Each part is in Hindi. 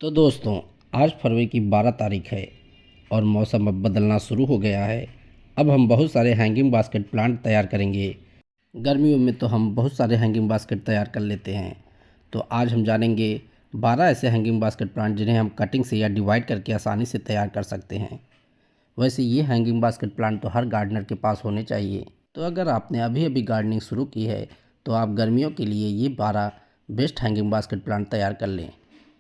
तो दोस्तों, आज फरवरी की 12 तारीख है और मौसम अब बदलना शुरू हो गया है। अब हम बहुत सारे हैंगिंग बास्केट प्लांट तैयार करेंगे। गर्मियों में तो हम बहुत सारे हैंगिंग बास्केट तैयार कर लेते हैं। तो आज हम जानेंगे 12 ऐसे हैंगिंग बास्केट प्लांट जिन्हें हम कटिंग से या डिवाइड करके आसानी से तैयार कर सकते हैं। वैसे ये हैंगिंग बास्केट प्लांट तो हर गार्डनर के पास होने चाहिए। तो अगर आपने अभी अभी गार्डनिंग शुरू की है तो आप गर्मियों के लिए ये 12 बेस्ट हैंगिंग बास्केट प्लांट तैयार कर लें।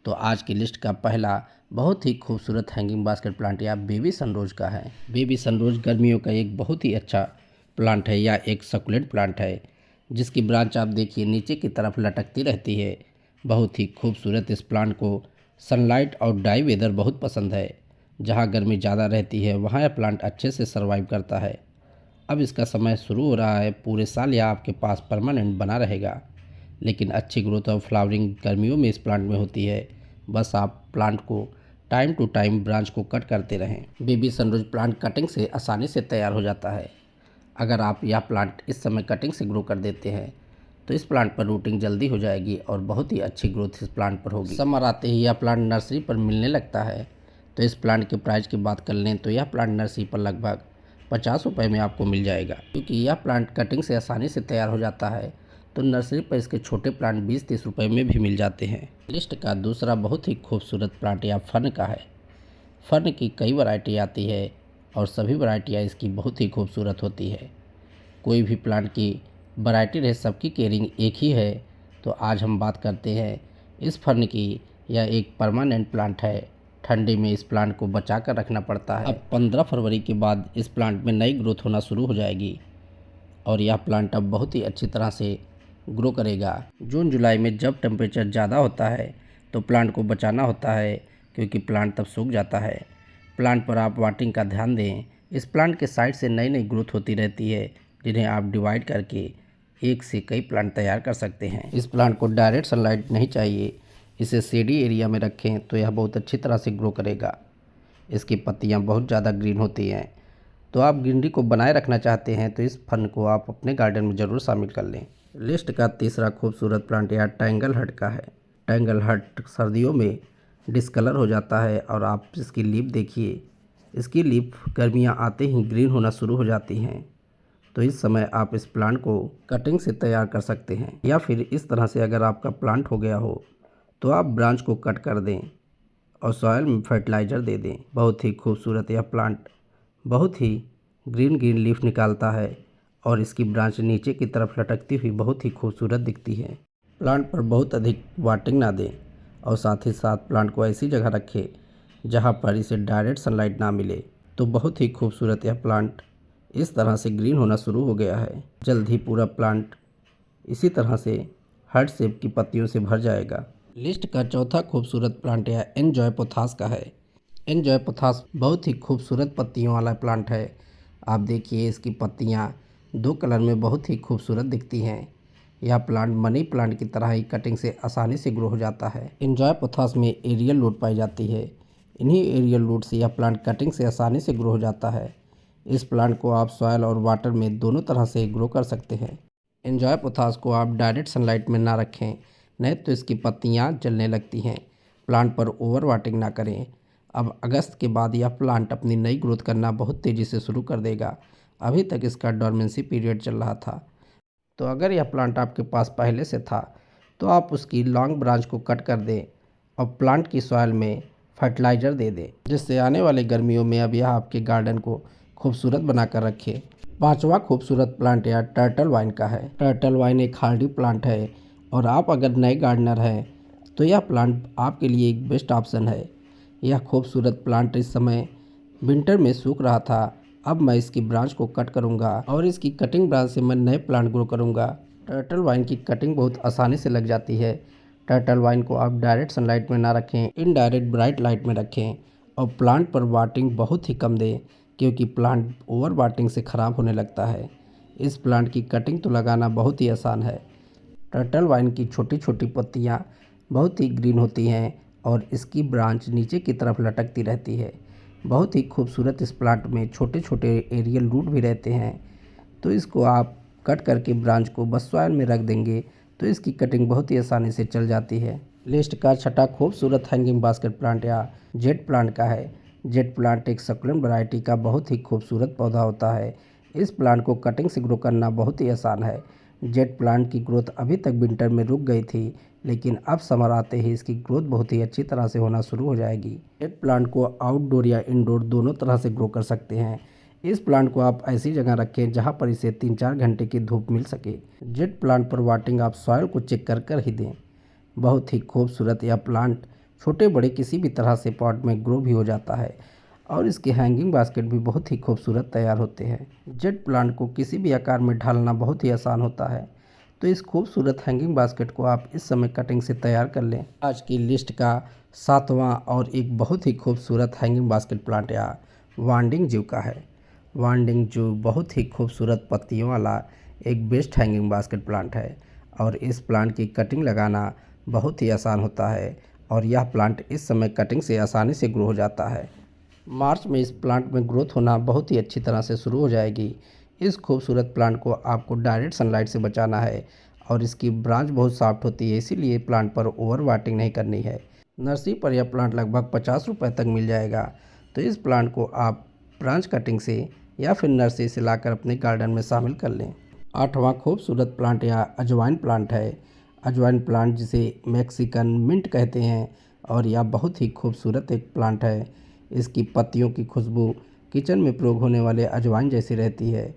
तो आज की लिस्ट का पहला बहुत ही खूबसूरत हैंगिंग बास्केट प्लांट या बेबी सनरोज का है। बेबी सनरोज गर्मियों का एक बहुत ही अच्छा प्लांट है या एक सकुलेंट प्लांट है जिसकी ब्रांच आप देखिए नीचे की तरफ लटकती रहती है। बहुत ही खूबसूरत इस प्लांट को सनलाइट और ड्राई वेदर बहुत पसंद है। जहाँ गर्मी ज़्यादा रहती है वहाँ यह प्लांट अच्छे से सर्वाइव करता है। अब इसका समय शुरू हो रहा है, पूरे साल यह आपके पास परमानेंट बना रहेगा। लेकिन अच्छी ग्रोथ और फ्लावरिंग गर्मियों में इस प्लांट में होती है। बस आप प्लांट को टाइम टू टाइम ब्रांच को कट करते रहें। बेबी सनरोज प्लांट कटिंग से आसानी से तैयार हो जाता है। अगर आप यह प्लांट इस समय कटिंग से ग्रो कर देते हैं तो इस प्लांट पर रूटिंग जल्दी हो जाएगी और बहुत ही अच्छी ग्रोथ इस प्लांट पर होगी। समर आते ही यह प्लांट नर्सरी पर मिलने लगता है। तो इस प्लांट के प्राइस की बात कर लें तो यह प्लांट नर्सरी पर लगभग 50 रुपये में आपको मिल जाएगा। क्योंकि यह प्लांट कटिंग से आसानी से तैयार हो जाता है तो नर्सरी पर इसके छोटे प्लांट 20-30 रुपये में भी मिल जाते हैं। लिस्ट का दूसरा बहुत ही खूबसूरत प्लांट या फर्न का है। फर्न की कई वैरायटी आती है और सभी वैरायटियाँ इसकी बहुत ही खूबसूरत होती है। कोई भी प्लांट की वैरायटी रहे, सबकी केयरिंग एक ही है। तो आज हम बात करते हैं इस फर्न की। यह एक परमानेंट प्लांट है। ठंडी में इस प्लांट को बचा कर रखना पड़ता है। अब 15 फरवरी के बाद इस प्लांट में नई ग्रोथ होना शुरू हो जाएगी और यह प्लांट अब बहुत ही अच्छी तरह से ग्रो करेगा। जून जुलाई में जब टेम्परेचर ज़्यादा होता है तो प्लांट को बचाना होता है क्योंकि प्लांट तब सूख जाता है। प्लांट पर आप वाटरिंग का ध्यान दें। इस प्लांट के साइड से नई नई ग्रोथ होती रहती है जिन्हें आप डिवाइड करके एक से कई प्लांट तैयार कर सकते हैं। इस प्लांट को डायरेक्ट सनलाइट नहीं चाहिए, इसे शेडी एरिया में रखें तो यह बहुत अच्छी तरह से ग्रो करेगा। इसकी पत्तियाँ बहुत ज़्यादा ग्रीन होती हैं। तो आप ग्रीनरी को बनाए रखना चाहते हैं तो इस फन को आप अपने गार्डन में ज़रूर शामिल कर लें। लिस्ट का तीसरा खूबसूरत प्लांट यह टैंगल हर्ट का है। टैंगल हर्ट सर्दियों में डिसकलर हो जाता है और आप इसकी लीफ देखिए। इसकी लीफ गर्मियाँ आते ही ग्रीन होना शुरू हो जाती हैं। तो इस समय आप इस प्लांट को कटिंग से तैयार कर सकते हैं या फिर इस तरह से अगर आपका प्लांट हो गया हो तो आप ब्रांच को कट कर दें और सॉइल में फर्टिलाइज़र दे दें। बहुत ही खूबसूरत यह प्लांट बहुत ही ग्रीन ग्रीन लीफ निकालता है और इसकी ब्रांच नीचे की तरफ लटकती हुई बहुत ही खूबसूरत दिखती है। प्लांट पर बहुत अधिक वाटरिंग ना दें और साथ ही साथ प्लांट को ऐसी जगह रखें जहां पर इसे डायरेक्ट सनलाइट ना मिले। तो बहुत ही खूबसूरत यह प्लांट इस तरह से ग्रीन होना शुरू हो गया है। जल्द ही पूरा प्लांट इसी तरह से हार्ट शेप की पत्तियों से भर जाएगा। लिस्ट का चौथा खूबसूरत प्लांट यह एनजॉय पोथास का है। एनजॉय पोथास बहुत ही खूबसूरत पत्तियों वाला प्लांट है। आप देखिए इसकी पत्तियाँ 2 कलर में बहुत ही खूबसूरत दिखती हैं। यह प्लांट मनी प्लांट की तरह ही कटिंग से आसानी से ग्रो हो जाता है। एनजॉय पोथास में एरियल रूट पाई जाती है। इन्हीं एरियल रूट से यह प्लांट कटिंग से आसानी से ग्रो हो जाता है। इस प्लांट को आप सॉयल और वाटर में दोनों तरह से ग्रो कर सकते हैं। एनजॉय पोथास को आप डायरेक्ट सनलाइट में ना रखें, नहीं तो इसकी पत्तियाँ जलने लगती हैं। प्लांट पर ओवर वाटरिंग ना करें। अब अगस्त के बाद यह प्लांट अपनी नई ग्रोथ करना बहुत तेज़ी से शुरू कर देगा। अभी तक इसका डोरमेंसी पीरियड चल रहा था। तो अगर यह प्लांट आपके पास पहले से था तो आप उसकी लॉन्ग ब्रांच को कट कर दें और प्लांट की सॉइल में फर्टिलाइज़र दे दें, जिससे आने वाले गर्मियों में अब यह आपके गार्डन को खूबसूरत बना कर रखे। पांचवा खूबसूरत प्लांट यह टर्टल वाइन का है। टर्टल वाइन एक हार्डी प्लांट है और आप अगर नए गार्डनर हैं तो यह प्लांट आपके लिए एक बेस्ट ऑप्शन है। यह खूबसूरत प्लांट इस समय विंटर में सूख रहा था। अब मैं इसकी ब्रांच को कट करूंगा और इसकी कटिंग ब्रांच से मैं नए प्लांट ग्रो करूंगा। टर्टल वाइन की कटिंग बहुत आसानी से लग जाती है। टर्टल वाइन को आप डायरेक्ट सनलाइट में ना रखें, इनडायरेक्ट ब्राइट लाइट में रखें और प्लांट पर वाटरिंग बहुत ही कम दें क्योंकि प्लांट ओवर वाटरिंग से ख़राब होने लगता है। इस प्लांट की कटिंग तो लगाना बहुत ही आसान है। टर्टल वाइन की छोटी छोटी पत्तियाँ बहुत ही ग्रीन होती हैं और इसकी ब्रांच नीचे की तरफ लटकती रहती है। बहुत ही खूबसूरत इस प्लांट में छोटे छोटे एरियल रूट भी रहते हैं। तो इसको आप कट करके ब्रांच को बस सॉइल में रख देंगे तो इसकी कटिंग बहुत ही आसानी से चल जाती है। लिस्ट का छठा खूबसूरत हैंगिंग बास्केट प्लांट या जेट प्लांट का है। जेट प्लांट एक सक्युलेंट वैरायटी का बहुत ही खूबसूरत पौधा होता है। इस प्लांट को कटिंग से ग्रो करना बहुत ही आसान है। जेट प्लांट की ग्रोथ अभी तक विंटर में रुक गई थी, लेकिन अब समर आते ही इसकी ग्रोथ बहुत ही अच्छी तरह से होना शुरू हो जाएगी। जेट प्लांट को आउटडोर या इंडोर दोनों तरह से ग्रो कर सकते हैं। इस प्लांट को आप ऐसी जगह रखें जहां पर इसे 3-4 घंटे की धूप मिल सके। जेट प्लांट पर वाटिंग आप सॉइल को चेक कर ही दें। बहुत ही खूबसूरत यह प्लांट छोटे बड़े किसी भी तरह से पॉट में ग्रो भी हो जाता है और इसके हैंगिंग बास्केट भी बहुत ही खूबसूरत तैयार होते हैं। जेट प्लांट को किसी भी आकार में ढालना बहुत ही आसान होता है, तो इस खूबसूरत हैंगिंग बास्केट को आप इस समय कटिंग से तैयार कर लें। आज की लिस्ट का 7वां और एक बहुत ही खूबसूरत हैंगिंग बास्केट प्लांट या वांडिंग जू का है। वांडिंग जू बहुत ही खूबसूरत पत्तियों वाला एक बेस्ट हैंगिंग बास्केट प्लांट है और इस प्लांट की कटिंग लगाना बहुत ही आसान होता है और यह प्लांट इस समय कटिंग से आसानी से ग्रो हो जाता है। मार्च में इस प्लांट में ग्रोथ होना बहुत ही अच्छी तरह से शुरू हो जाएगी। इस खूबसूरत प्लांट को आपको डायरेक्ट सनलाइट से बचाना है और इसकी ब्रांच बहुत सॉफ्ट होती है, इसीलिए प्लांट पर ओवर वाटिंग नहीं करनी है। नर्सरी पर यह प्लांट लगभग 50 रुपये तक मिल जाएगा, तो इस प्लांट को आप ब्रांच कटिंग से या फिर नर्सरी से लाकर अपने गार्डन में शामिल कर लें। 8वां खूबसूरत प्लांट या अजवाइन प्लांट है। अजवाइन प्लांट जिसे मैक्सिकन मिंट कहते हैं और यह बहुत ही खूबसूरत एक प्लांट है। इसकी पत्तियों की खुशबू किचन में प्रयोग होने वाले अजवाइन जैसी रहती है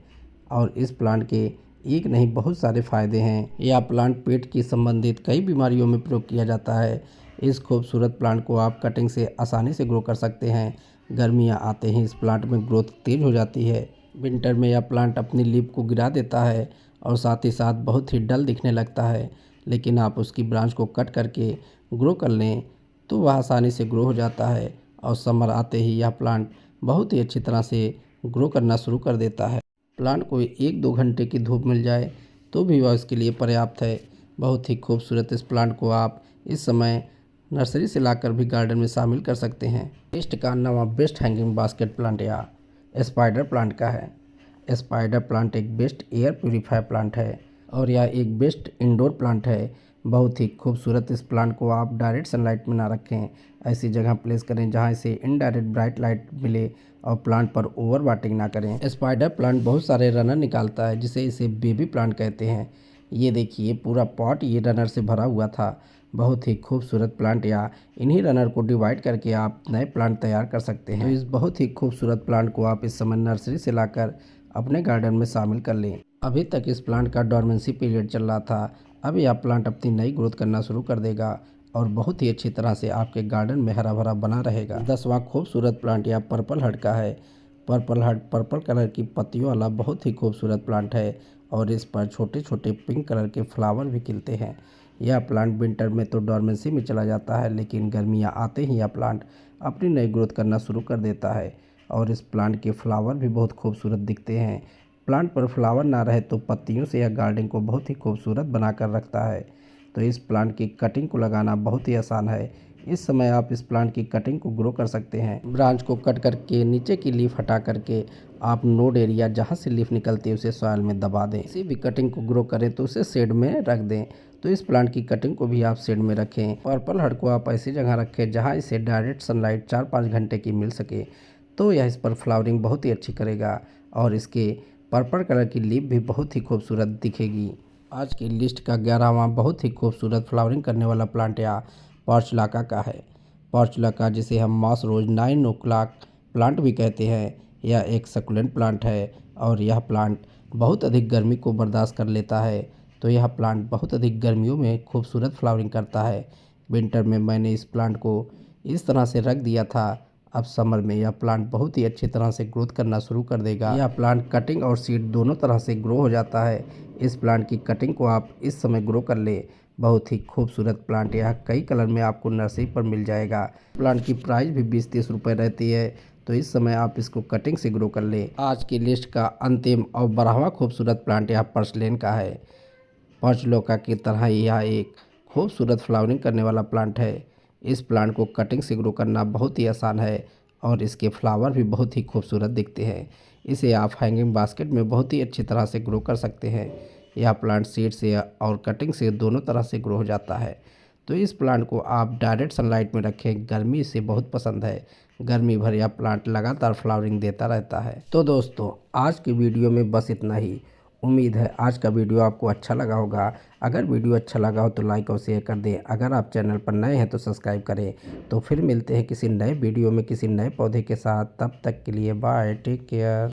और इस प्लांट के एक नहीं बहुत सारे फायदे हैं। यह प्लांट पेट की संबंधित कई बीमारियों में प्रयोग किया जाता है। इस खूबसूरत प्लांट को आप कटिंग से आसानी से ग्रो कर सकते हैं। गर्मियाँ आते ही इस प्लांट में ग्रोथ तेज हो जाती है। विंटर में यह प्लांट अपनी लीफ को गिरा देता है और साथ ही साथ बहुत ही डल दिखने लगता है, लेकिन आप उसकी ब्रांच को कट करके ग्रो कर लें तो वह आसानी से ग्रो हो जाता है और समर आते ही यह प्लांट बहुत ही अच्छी तरह से ग्रो करना शुरू कर देता है। प्लांट को 1-2 घंटे की धूप मिल जाए तो भी वह इसके लिए पर्याप्त है। बहुत ही खूबसूरत इस प्लांट को आप इस समय नर्सरी से लाकर भी गार्डन में शामिल कर सकते हैं। लिस्ट का 9वां बेस्ट हैंगिंग बास्केट प्लांट या स्पाइडर प्लांट का है। स्पाइडर प्लांट एक बेस्ट एयर प्यूरीफायर प्लांट है और यह एक बेस्ट इंडोर प्लांट है। बहुत ही खूबसूरत इस प्लांट को आप डायरेक्ट सनलाइट में ना रखें, ऐसी जगह प्लेस करें जहां इसे इनडायरेक्ट ब्राइट लाइट मिले और प्लांट पर ओवर वाटिंग ना करें। स्पाइडर प्लांट बहुत सारे रनर निकालता है जिसे इसे बेबी प्लांट कहते हैं। ये देखिए पूरा पॉट ये रनर से भरा हुआ था। बहुत ही खूबसूरत प्लांट या इन्हीं रनर को डिवाइड करके आप नए प्लांट तैयार कर सकते हैं। तो इस बहुत ही खूबसूरत प्लांट को आप इस समय नर्सरी से लाकर अपने गार्डन में शामिल कर लें। अभी तक इस प्लांट का डोरमेंसी पीरियड चल रहा था, अब यह प्लांट अपनी नई ग्रोथ करना शुरू कर देगा और बहुत ही अच्छी तरह से आपके गार्डन में हरा भरा बना रहेगा। 10वां खूबसूरत प्लांट या पर्पल हर्ट का है। पर्पल हर्ट पर्पल कलर की पत्तियों वाला बहुत ही खूबसूरत प्लांट है और इस पर छोटे छोटे पिंक कलर के फ्लावर भी खिलते हैं। यह प्लांट विंटर में तो डोरमेंसी में चला जाता है, लेकिन गर्मियाँ आते ही यह प्लांट अपनी नई ग्रोथ करना शुरू कर देता है और इस प्लांट के फ्लावर भी बहुत खूबसूरत दिखते हैं। प्लांट पर फ्लावर ना रहे तो पत्तियों से यह गार्डन को बहुत ही खूबसूरत बनाकर रखता है। तो इस प्लांट की कटिंग को लगाना बहुत ही आसान है। इस समय आप इस प्लांट की कटिंग को ग्रो कर सकते हैं। ब्रांच को कट करके नीचे की लीफ हटा करके आप नोड एरिया जहां से लीफ निकलती है उसे सॉइल में दबा दें। किसी भी कटिंग को ग्रो करें तो उसे शेड में रख दें। तो इस प्लांट की कटिंग को भी आप शेड में रखें। पर्पल हर्ट को आप ऐसी जगह रखें जहाँ इसे डायरेक्ट सनलाइट 4-5 घंटे की मिल सके, तो यह इस पर फ्लावरिंग बहुत ही अच्छी करेगा और इसके पर्पल कलर की लीफ भी बहुत ही खूबसूरत दिखेगी। आज की लिस्ट का 11वां बहुत ही खूबसूरत फ्लावरिंग करने वाला प्लांट या पोर्चुलाका का है। पोर्चुलाका जिसे हम मॉस रोज 9 o'clock प्लांट भी कहते हैं, यह एक सक्युलेंट प्लांट है और यह प्लांट बहुत अधिक गर्मी को बर्दाश्त कर लेता है। तो यह प्लांट बहुत अधिक गर्मियों में खूबसूरत फ्लावरिंग करता है। विंटर में मैंने इस प्लांट को इस तरह से रख दिया था, अब समर में यह प्लांट बहुत ही अच्छी तरह से ग्रोथ करना शुरू कर देगा। यह प्लांट कटिंग और सीड दोनों तरह से ग्रो हो जाता है। इस प्लांट की कटिंग को आप इस समय ग्रो कर लें। बहुत ही खूबसूरत प्लांट यह कई कलर में आपको नर्सरी पर मिल जाएगा। प्लांट की प्राइस भी 20-30 रुपये रहती है, तो इस समय आप इसको कटिंग से ग्रो कर लें। आज की लिस्ट का अंतिम और 12वां खूबसूरत प्लांट यह पर्सलेन का है। पर्चलोका की तरह यह एक खूबसूरत फ्लावरिंग करने वाला प्लांट है। इस प्लांट को कटिंग से ग्रो करना बहुत ही आसान है और इसके फ्लावर भी बहुत ही खूबसूरत दिखते हैं। इसे आप हैंगिंग बास्केट में बहुत ही अच्छी तरह से ग्रो कर सकते हैं। यह प्लांट सीड से और कटिंग से दोनों तरह से ग्रो हो जाता है। तो इस प्लांट को आप डायरेक्ट सनलाइट में रखें, गर्मी इसे बहुत पसंद है। गर्मी भर यह प्लांट लगातार फ्लावरिंग देता रहता है। तो दोस्तों आज की वीडियो में बस इतना ही। उम्मीद है आज का वीडियो आपको अच्छा लगा होगा। अगर वीडियो अच्छा लगा हो तो लाइक और शेयर कर दें। अगर आप चैनल पर नए हैं तो सब्सक्राइब करें। तो फिर मिलते हैं किसी नए वीडियो में किसी नए पौधे के साथ। तब तक के लिए बाय, टेक केयर।